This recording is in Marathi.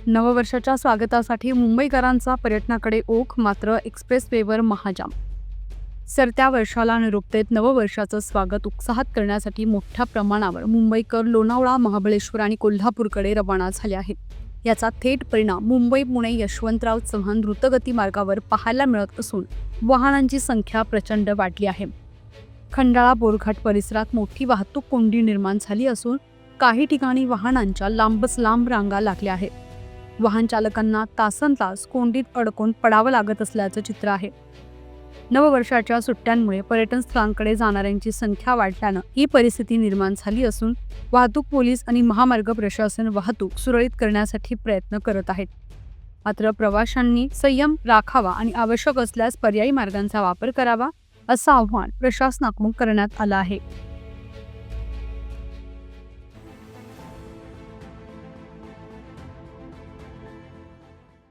नववर्षाच्या स्वागतासाठी मुंबईकरांचा पर्यटनाकडे ओघ, मात्र एक्सप्रेसवेवर महाजाम. सरत्या वर्षाला निरोप देत नववर्षाचं स्वागत उत्साहात करण्यासाठी मोठ्या प्रमाणावर मुंबईकर लोणावळा, महाबळेश्वर आणि कोल्हापूरकडे रवाना झाले आहेत. याचा थेट परिणाम मुंबई पुणे यशवंतराव चव्हाण द्रुतगती मार्गावर पाहायला मिळत असून वाहनांची संख्या प्रचंड वाढली आहे. खंडाळा बोरघाट परिसरात मोठी वाहतूक कोंडी निर्माण झाली असून काही ठिकाणी वाहनांच्या लांबच लांब रांगा लागल्या आहेत. वाहन चालकांना तासनतास कोंडीत अडकून पडावं लागत असल्याचं चित्र आहे. नववर्षाच्या सुट्ट्यांमुळे पर्यटन स्थळांकडे जाणाऱ्यांची संख्या वाढल्यानं ही परिस्थिती निर्माण झाली असून वाहतूक पोलीस आणि महामार्ग प्रशासन वाहतूक सुरळीत करण्यासाठी प्रयत्न करत आहेत. मात्र प्रवाशांनी संयम राखावा आणि आवश्यक असल्यास पर्यायी मार्गांचा वापर करावा असं आवाहन प्रशासनाकडून करण्यात आलं आहे.